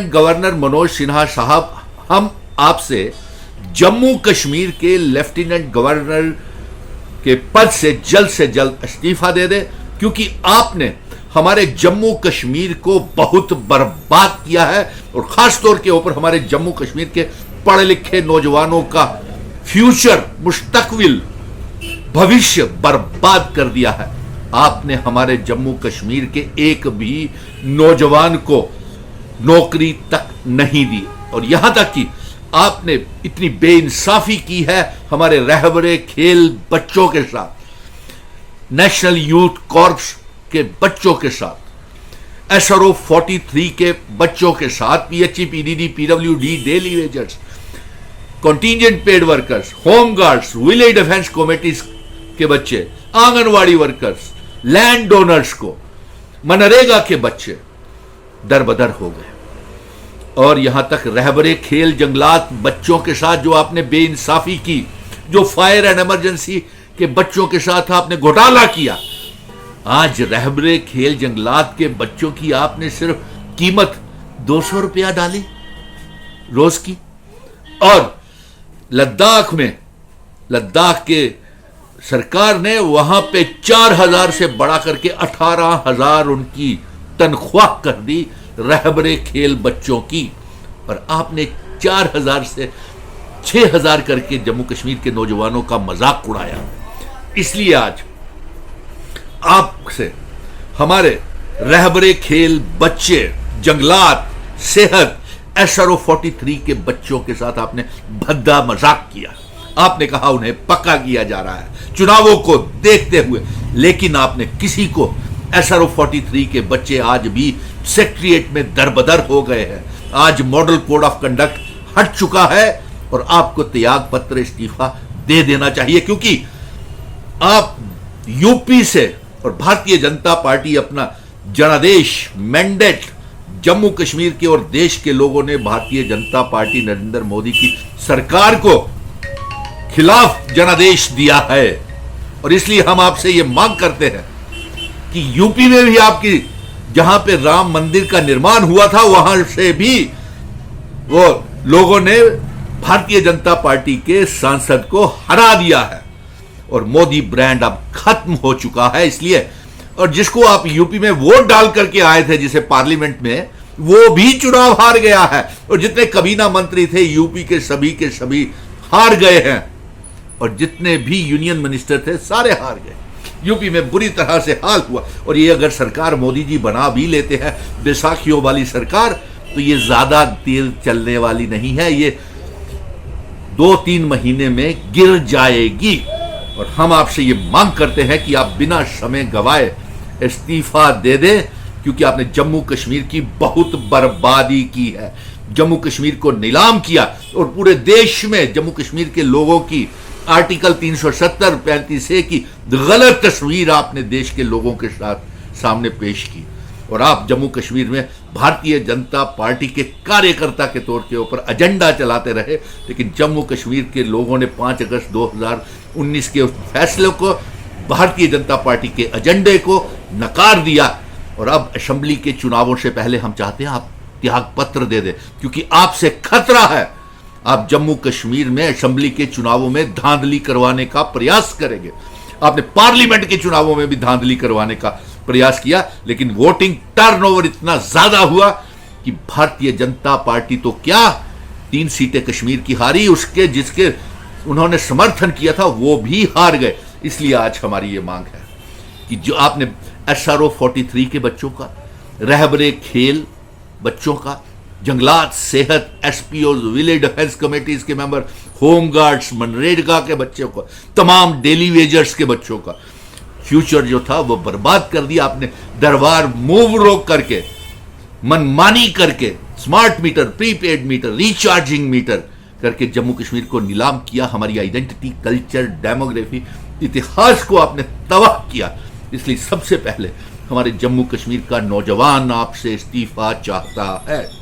Governor Manoj Sinha साहब, हम आपसे जम्मू कश्मीर के लेफ्टिनेंट गवर्नर के पद से जल्द इस्तीफा दे दें, क्योंकि आपने हमारे जम्मू कश्मीर को बहुत बर्बाद किया है और खास तौर के ऊपर हमारे जम्मू कश्मीर के पढ़े लिखे नौजवानों का फ्यूचर, मुस्तकबिल, भविष्य बर्बाद कर दिया है। आपने हमारे जम्मू कश्मीर के एक भी नौजवान को नौकरी तक नहीं दी और यहां तक कि आपने इतनी बेइंसाफी की है हमारे रहबरे खेल बच्चों के साथ, नेशनल यूथ कॉर्प्स के बच्चों के साथ, SRO 43 के बच्चों के साथ, PHE, PDD, PWD, daily wagers, contingent paid workers, home guards, village defence committees के बच्चे, आंगनवाड़ी वर्कर्स, लैंड डोनर्स को, मनरेगा के बच्चे दरबदर हो गए। और यहां तक रहबरे खेल जंगलात बच्चों के साथ जो आपने बेइंसाफी की, जो फायर एंड इमरजेंसी के बच्चों के साथ आपने घोटाला किया, आज रहबरे खेल जंगलात के बच्चों की आपने सिर्फ कीमत 200 रुपया डाली रोज की। और लद्दाख के सरकार ने वहां पे 4000 से बढ़ा करके 18,000 उनकी तनख्वाह कर दी रहबरे खेल बच्चों की, और आपने 4000 से 6000 करके जम्मू कश्मीर के नौजवानों का मजाक उड़ाया। इसलिए आज आपसे हमारे रहबरे खेल बच्चे, जंगलात, सेहत, SRO 43 के बच्चों के साथ आपने भद्दा मजाक किया। आपने कहा उन्हें पक्का किया जा रहा है चुनावों को देखते हुए, लेकिन आपने किसी को SRO 43 के बच्चे आज भी सेक्रेटरिएट में दरबदर हो गए हैं। आज मॉडल कोड ऑफ कंडक्ट हट चुका है और आपको त्याग पत्र, इस्तीफा दे देना चाहिए, क्योंकि आप यूपी से और भारतीय जनता पार्टी अपना जनादेश मैंडेट जम्मू कश्मीर के और देश के लोगों ने भारतीय जनता पार्टी नरेंद्र मोदी की सरकार को खिलाफ जनादेश दिया है। और इसलिए हम आपसे यह मांग करते हैं कि यूपी में भी आपकी जहां पे राम मंदिर का निर्माण हुआ था, वहां से भी वो लोगों ने भारतीय जनता पार्टी के सांसद को हरा दिया है और मोदी ब्रांड अब खत्म हो चुका है। इसलिए, और जिसको आप यूपी में वोट डाल करके आए थे, जिसे पार्लियामेंट में, वो भी चुनाव हार गया है और जितने कबीना मंत्री थे यूपी के सभी हार गए हैं और जितने भी यूनियन मिनिस्टर थे सारे हार गए। यूपी में बुरी तरह से हाल हुआ। और ये अगर सरकार मोदी जी बना भी लेते हैं बैसाखियों वाली सरकार, तो ये ज्यादा देर चलने वाली नहीं है, ये 2-3 महीने में गिर जाएगी। और हम आपसे ये मांग करते हैं कि आप बिना समय गवाए इस्तीफा दे दें, क्योंकि आपने जम्मू कश्मीर की बहुत बर्बादी की है, जम्मू कश्मीर को नीलाम किया और पूरे देश में जम्मू कश्मीर के लोगों की आर्टिकल 370-35A की गलत तस्वीर आपने देश के लोगों के साथ सामने पेश की। और आप जम्मू कश्मीर में भारतीय जनता पार्टी के कार्यकर्ता के तौर के ऊपर एजेंडा चलाते रहे, लेकिन जम्मू कश्मीर के लोगों ने 5 अगस्त 2019 के उस फैसले को, भारतीय जनता पार्टी के एजेंडे को नकार दिया। और अब असेंबली के चुनावों से पहले हम चाहते हैं आप त्याग पत्र दे दें, क्योंकि आपसे खतरा है आप जम्मू कश्मीर में असेंबली के चुनावों में धांधली करवाने का प्रयास करेंगे। आपने पार्लियामेंट के चुनावों में भी धांधली करवाने का प्रयास किया, लेकिन वोटिंग टर्नओवर इतना ज्यादा हुआ कि भारतीय जनता पार्टी तो क्या 3 सीटें कश्मीर की हारी, उसके जिसके उन्होंने समर्थन किया था वो भी हार गए। इसलिए आज हमारी ये मांग है कि जो आपने SRO 43 के बच्चों का, रहबरे खेल बच्चों का, जंगलात, सेहत, SPOs, विलेज डिफेंस कमेटीज के मेंबर, होम गार्ड्स, मनरेगा के बच्चों को, तमाम डेली वेजर्स के बच्चों का फ्यूचर जो था वो बर्बाद कर दिया आपने। दरबार मूव रोक करके, मनमानी करके, smart meter, prepaid meter, recharging meter करके जम्मू कश्मीर को नीलाम किया। हमारी आइडेंटिटी, कल्चर, डेमोग्राफी, इतिहास को आपने तबाह किया। इसलिए सबसे पहले हमारे जम्मू कश्मीर का नौजवान आपसे इस्तीफा चाहता है।